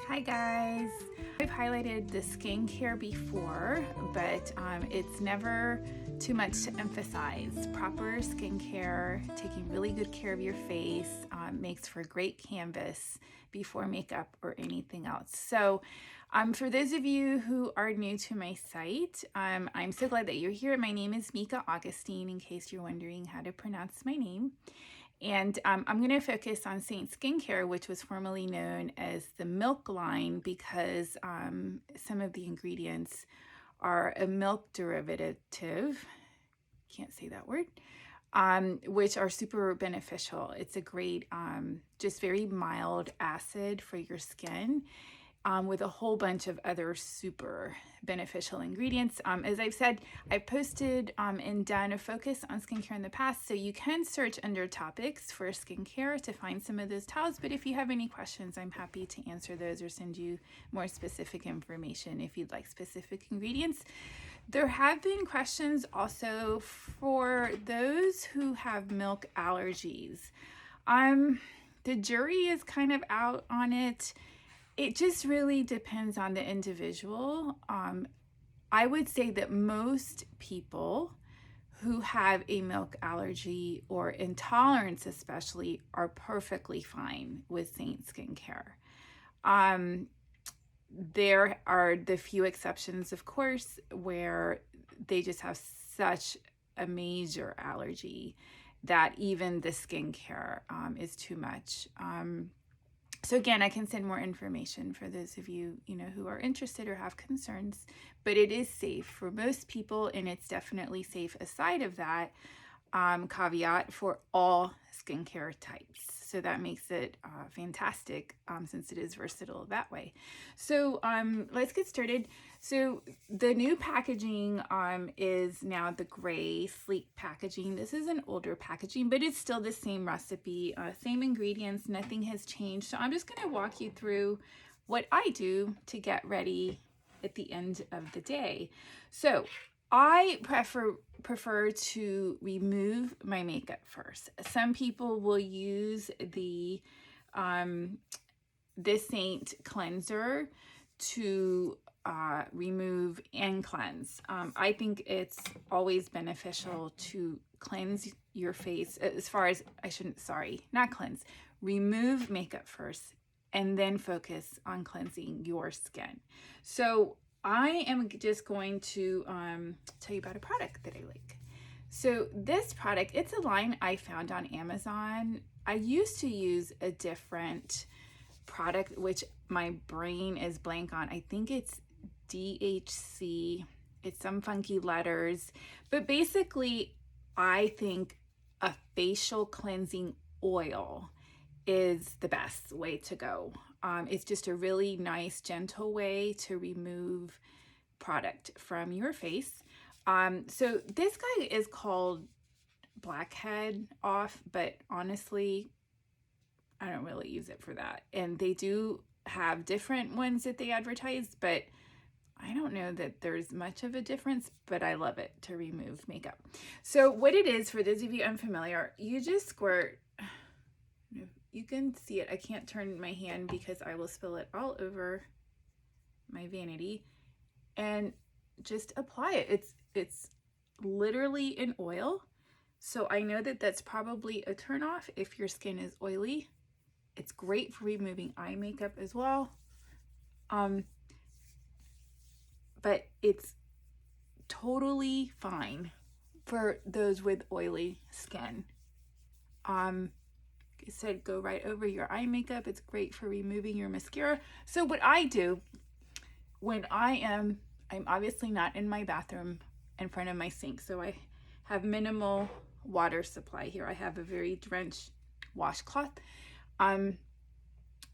Hi guys, I've highlighted the skincare before, but it's never too much to emphasize. Proper skincare, taking really good care of your face, makes for a great canvas before makeup or anything else. So for those of you who are new to my site, I'm so glad that you're here. My name is Mika Augustine, in case you're wondering how to pronounce my name. And I'm going to focus on Seint Skincare, which was formerly known as the Milk line, because some of the ingredients are a milk derivative, can't say that word, which are super beneficial. It's a great, just very mild acid for your skin. With a whole bunch of other super beneficial ingredients. As I've said, I've posted and done a focus on skincare in the past, so you can search under topics for skincare to find some of those towels, but if you have any questions, I'm happy to answer those or send you more specific information if you'd like specific ingredients. There have been questions also for those who have milk allergies. The jury is kind of out on it. It just really depends on the individual. I would say that most people who have a milk allergy or intolerance especially are perfectly fine with Seint Skincare. There are the few exceptions, of course, where they just have such a major allergy that even the skincare is too much. So again, I can send more information for those of you, who are interested or have concerns, but it is safe for most people, and it's definitely safe aside of that caveat for all skincare types. So that makes it fantastic since it is versatile that way. So let's get started. So the new packaging is now the gray sleek packaging. This is an older packaging, but it's still the same recipe, same ingredients, nothing has changed. So I'm just going to walk you through what I do to get ready at the end of the day. So I prefer to remove my makeup first. Some people will use the Seint cleanser to remove and cleanse. I think it's always beneficial to cleanse your face as far as, remove makeup first and then focus on cleansing your skin. So I am just going to tell you about a product that I like. So this product, it's a line I found on Amazon. I used to use a different product, which my brain is blank on. I think it's DHC. It's some funky letters. But basically, I think a facial cleansing oil is the best way to go. It's just a really nice, gentle way to remove product from your face. So this guy is called Blackhead Off, but honestly, I don't really use it for that. And they do have different ones that they advertise, but I don't know that there's much of a difference, but I love it to remove makeup. So what it is, for those of you unfamiliar, you just squirt. You can see it. I can't turn my hand because I will spill it all over my vanity, and just apply it. It's literally an oil. So I know that that's probably a turnoff if your skin is oily. It's great for removing eye makeup as well. But it's totally fine for those with oily skin. I said, go right over your eye makeup. It's great for removing your mascara. So what I do when I'm obviously not in my bathroom in front of my sink, so I have minimal water supply here. I have a very drenched washcloth.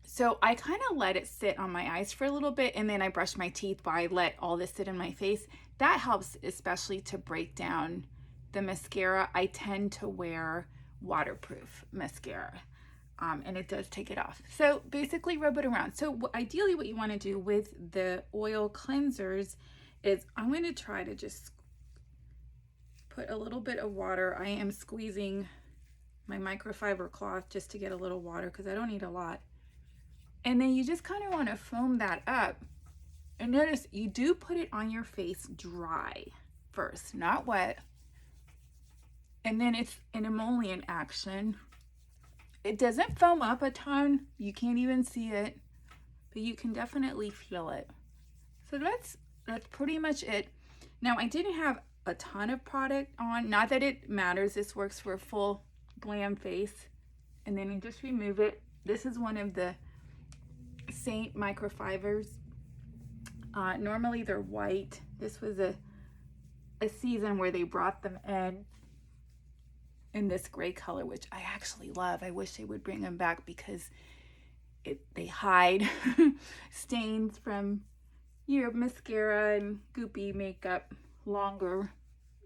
So I kind of let it sit on my eyes for a little bit, and then I brush my teeth while I let all this sit in my face. That helps especially to break down the mascara. I tend to wear waterproof mascara, and it does take it off. So basically rub it around. So ideally what you want to do with the oil cleansers is, I'm going to try to just put a little bit of water. I am squeezing my microfiber cloth just to get a little water because I don't need a lot. And then you just kind of want to foam that up. And notice you do put it on your face dry first, not wet. And then it's an emollient action. It doesn't foam up a ton. You can't even see it, but you can definitely feel it. So that's pretty much it. Now, I didn't have a ton of product on. Not that it matters. This works for a full glam face. And then you just remove it. This is one of the Seint microfibers. Normally they're white. This was a season where they brought them in this gray color, which I actually love. I wish they would bring them back because they hide stains from your mascara and goopy makeup longer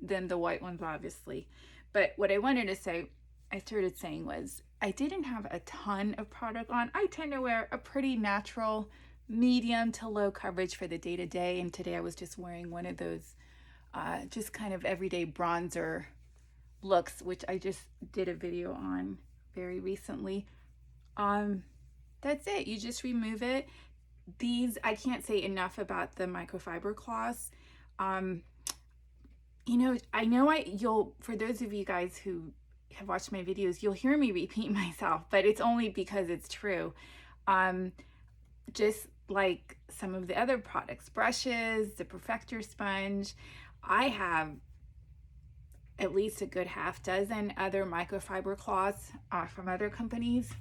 than the white ones, obviously. But what I wanted to say, I started saying, was I didn't have a ton of product on. I tend to wear a pretty natural medium to low coverage for the day-to-day, and today I was just wearing one of those just kind of everyday bronzer looks, which I just did a video on very recently. That's it. You just remove it. These, I can't say enough about the microfiber cloths. You know, you'll, for those of you guys who have watched my videos, you'll hear me repeat myself, but it's only because it's true. Just like some of the other products, brushes, the Perfector sponge, I have at least a good half dozen other microfiber cloths from other companies.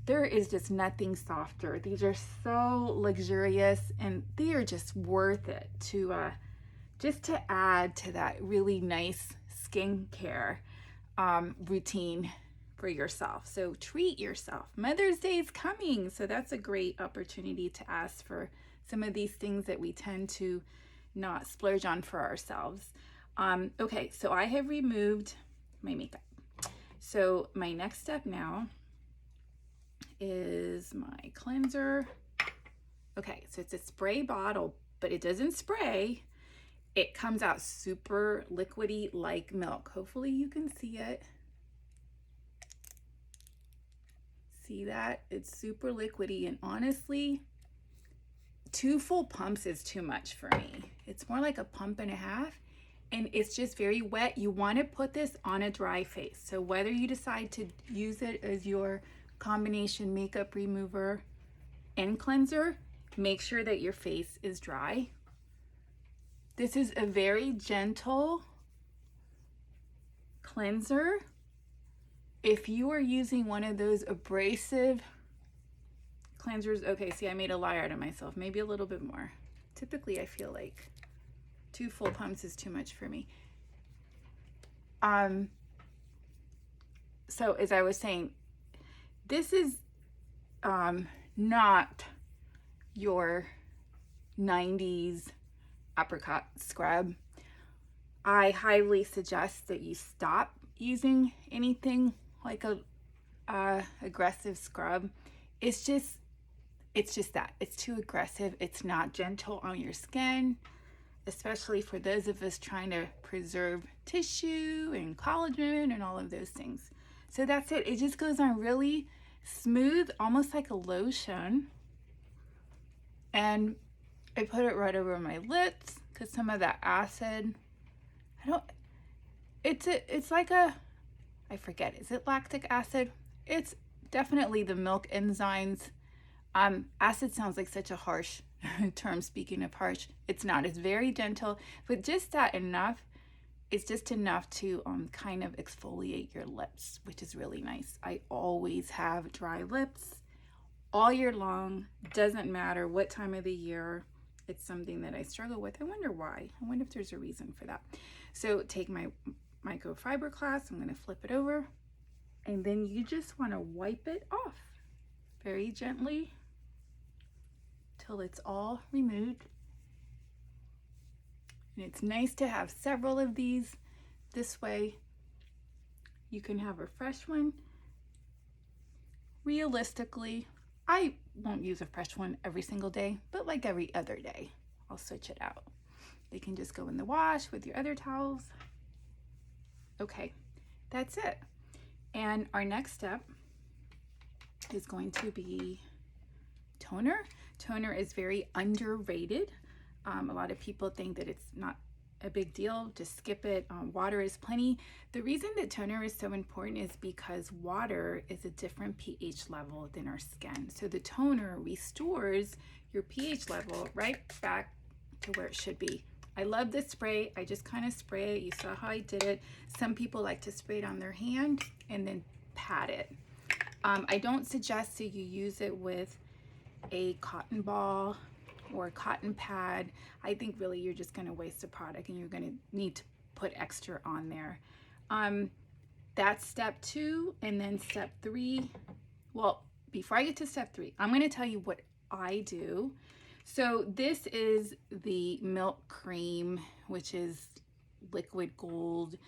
There is just nothing softer. These are so luxurious, and they are just worth it to just to add to that really nice skincare routine for yourself. So treat yourself. Mother's Day is coming, so that's a great opportunity to ask for some of these things that we tend to not splurge on for ourselves. Okay, so I have removed my makeup. So my next step now is my cleanser. Okay, so it's a spray bottle, but it doesn't spray. It comes out super liquidy like milk. Hopefully you can see it. See that? It's super liquidy, and honestly, 2 full pumps is too much for me. It's more like a pump and a half, and it's just very wet. You want to put this on a dry face. So whether you decide to use it as your combination makeup remover and cleanser, make sure that your face is dry. This is a very gentle cleanser. If you are using one of those abrasive cleansers, okay, see, I made a liar out of myself, maybe a little bit more. Typically, I feel like 2 full pumps is too much for me. So as I was saying, this is not your 90s apricot scrub. I highly suggest that you stop using anything like a aggressive scrub. It's just that it's too aggressive. It's not gentle on your skin, especially for those of us trying to preserve tissue and collagen and all of those things. So that's it. It just goes on really smooth, almost like a lotion. And I put it right over my lips because some of that acid, it's like I forget, is it lactic acid? It's definitely the milk enzymes. Acid sounds like such a harsh term. Speaking of harsh, it's not. It's very gentle, but just that enough. It's just enough to kind of exfoliate your lips, which is really nice. I always have dry lips all year long. Doesn't matter what time of the year. It's something that I struggle with. I wonder why. I wonder if there's a reason for that. So take my microfiber cloth. I'm going to flip it over, and then you just want to wipe it off very gently till it's all removed. And it's nice to have several of these. This way you can have a fresh one. Realistically, I won't use a fresh one every single day, but like every other day, I'll switch it out. They can just go in the wash with your other towels. Okay, that's it. And our next step is going to be toner. Toner is very underrated. A lot of people think that it's not a big deal, just skip it. Water is plenty. The reason that toner is so important is because water is a different pH level than our skin. So the toner restores your pH level right back to where it should be. I love this spray. I just kind of spray it. You saw how I did it. Some people like to spray it on their hand and then pat it. I don't suggest that you use it with a cotton ball or a cotton pad. I think really you're just going to waste the product and you're going to need to put extra on there. That's step 2. And then step 3, well, before I get to step 3, I'm going to tell you what I do. So this is the milk cream, which is liquid gold.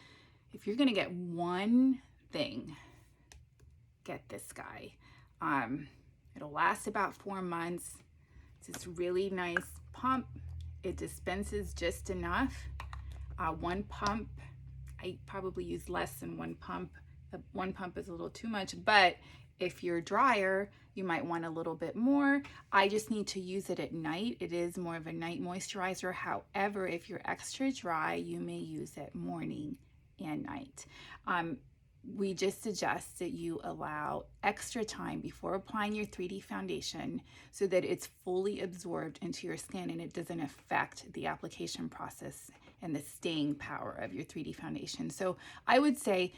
If you're going to get one thing, get this guy. It'll last about 4 months. It's this really nice pump. It dispenses just enough. One pump, I probably use less than one pump. One pump is a little too much, but if you're drier, you might want a little bit more. I just need to use it at night. It is more of a night moisturizer. However, if you're extra dry, you may use it morning and night. We just suggest that you allow extra time before applying your 3D foundation so that it's fully absorbed into your skin and it doesn't affect the application process and the staying power of your 3D foundation. So I would say,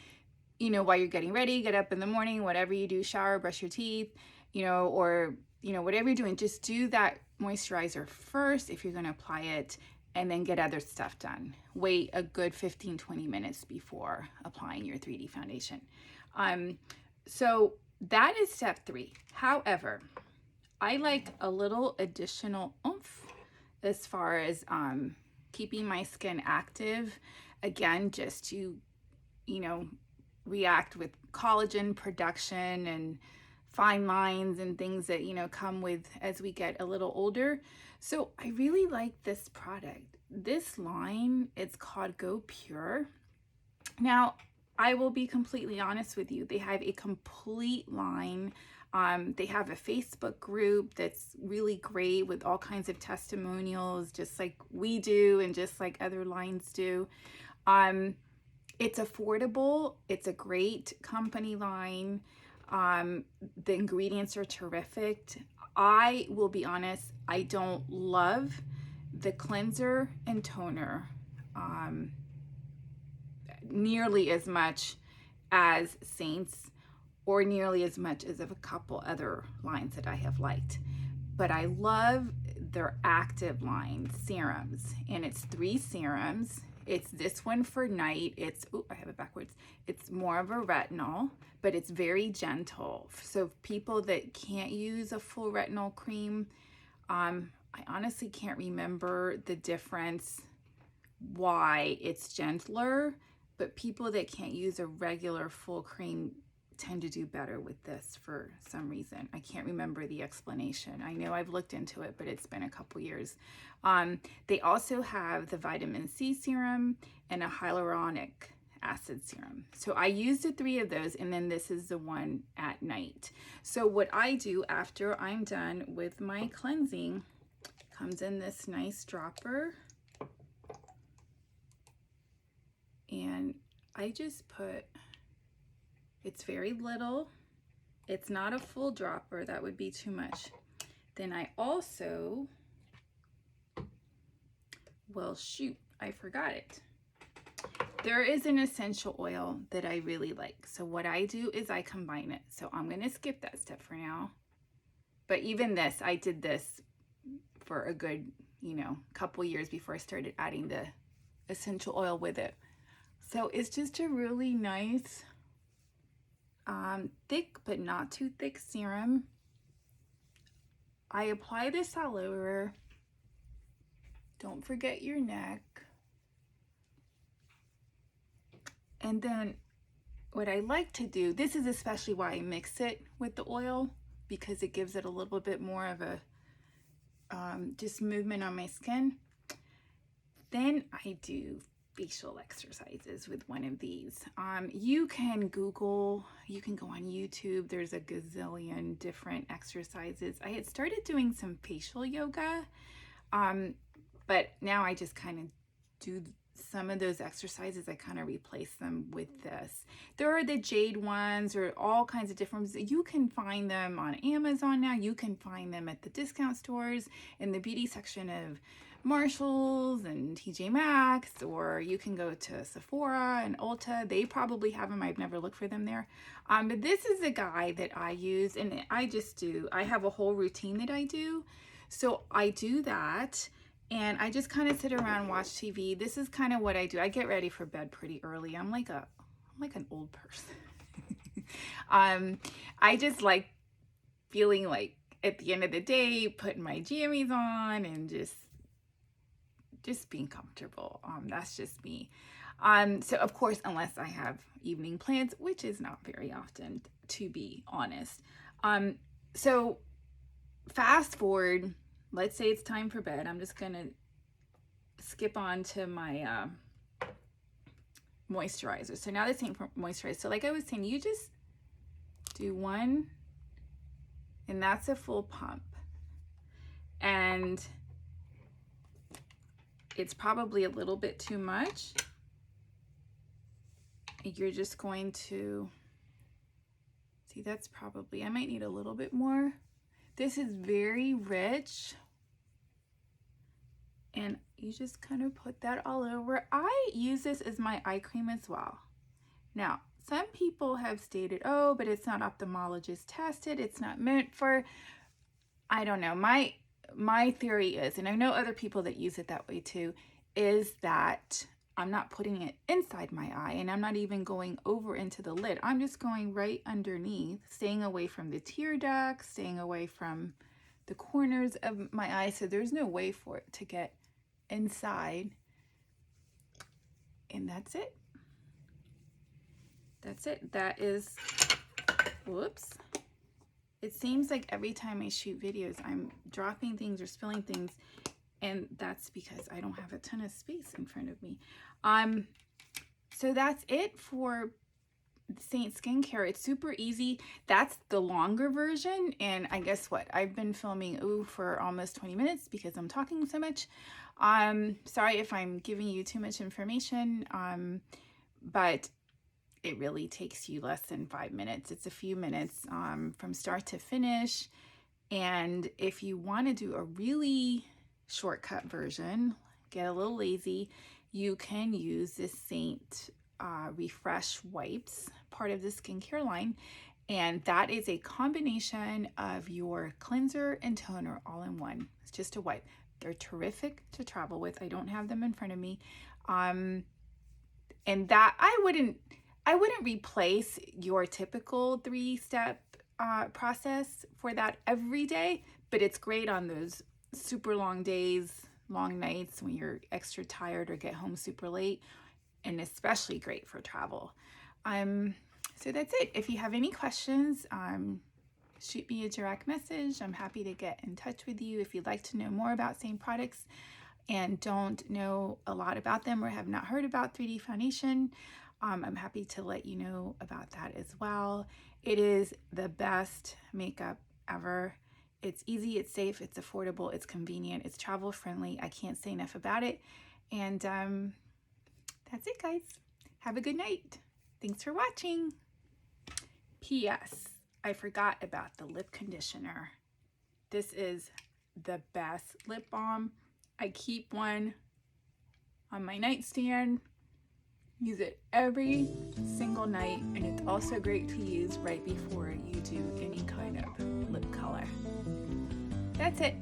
you know, while you're getting ready, get up in the morning, whatever you do, shower, brush your teeth, you know, or, you know, whatever you're doing, just do that moisturizer first if you're going to apply it, and then get other stuff done. Wait a good 15-20 minutes before applying your 3D foundation. So that is step 3. However, I like a little additional oomph as far as keeping my skin active. Again, just to, you know, react with collagen production and fine lines and things that, you know, come with as we get a little older. So I really like this product. This line, it's called GoPure. Now, I will be completely honest with you. They have a complete line. They have a Facebook group that's really great with all kinds of testimonials, just like we do and just like other lines do. It's affordable. It's a great company line. The ingredients are terrific. I will be honest, I don't love the cleanser and toner nearly as much as Seint's or nearly as much as of a couple other lines that I have liked. But I love their active line, serums, and it's 3 serums. It's this one for night. It's, oh, I have it backwards. It's more of a retinol, but it's very gentle. So people that can't use a full retinol cream, I honestly can't remember the difference why it's gentler, but people that can't use a regular full cream tend to do better with this for some reason. I can't remember the explanation. I know I've looked into it, but it's been a couple years. They also have the vitamin C serum and a hyaluronic acid serum. So I used the 3 of those, and then this is the one at night. So what I do after I'm done with my cleansing, comes in this nice dropper, and I just put, it's very little. It's not a full dropper, that would be too much. Then I also, well, shoot, I forgot it. There is an essential oil that I really like. So what I do is I combine it. So I'm going to skip that step for now. But even this, I did this for a good, you know, couple years before I started adding the essential oil with it. So it's just a really nice, thick but not too thick serum. I apply this all over. Don't forget your neck. And then what I like to do, this is especially why I mix it with the oil, because it gives it a little bit more of a just movement on my skin. Then I do facial exercises with one of these. You can Google, you can go on YouTube. There's a gazillion different exercises. I had started doing some facial yoga, but now I just kind of do some of those exercises. I kind of replace them with this. There are the jade ones or all kinds of different ones. You can find them on Amazon now. You can find them at the discount stores in the beauty section of Marshalls and TJ Maxx, or you can go to Sephora and Ulta. They probably have them. I've never looked for them there. But this is the guy that I use, and I have a whole routine that I do. So I do that, and I just kind of sit around and watch TV. This is kind of what I do. I get ready for bed pretty early. I'm like an old person. I just like feeling like at the end of the day, putting my jammies on and just being comfortable. That's just me. So of course, unless I have evening plans, which is not very often, to be honest. So fast forward, let's say it's time for bed. I'm just gonna skip on to my moisturizer. So now this ain't for moisturizer. So like I was saying, you just do one, and that's a full pump. And it's probably a little bit too much. You're just going to, see, that's probably, I might need a little bit more. This is very rich. And you just kind of put that all over. I use this as my eye cream as well. Now, some people have stated, oh, but it's not ophthalmologist tested. It's not meant for, I don't know. My theory is, and I know other people that use it that way too, is that I'm not putting it inside my eye, and I'm not even going over into the lid. I'm just going right underneath, staying away from the tear ducts, staying away from the corners of my eye, so there's no way for it to get inside. And that's it. That's it. That is, whoops. It seems like every time I shoot videos, I'm dropping things or spilling things, and that's because I don't have a ton of space in front of me. So that's it for Seint Skincare. It's super easy. That's the longer version, and I guess what? I've been filming for almost 20 minutes because I'm talking so much. Sorry if I'm giving you too much information, but it really takes you less than 5 minutes. It's a few minutes from start to finish. And if you want to do a really shortcut version, get a little lazy, you can use this Seint Refresh Wipes, part of the skincare line. And that is a combination of your cleanser and toner all in one. It's just a wipe. They're terrific to travel with. I don't have them in front of me. And that I wouldn't replace your typical 3-step process for that every day, but it's great on those super long days, long nights when you're extra tired or get home super late, and especially great for travel. So that's it. If you have any questions, shoot me a direct message. I'm happy to get in touch with you. If you'd like to know more about Seint products and don't know a lot about them or have not heard about 3D foundation, I'm happy to let you know about that as well. It is the best makeup ever. It's easy, it's safe, it's affordable, it's convenient, it's travel friendly. I can't say enough about it. And that's it, guys. Have a good night. Thanks for watching. P.S. I forgot about the lip conditioner. This is the best lip balm. I keep one on my nightstand. Use it every single night, and it's also great to use right before you do any kind of lip color. That's it.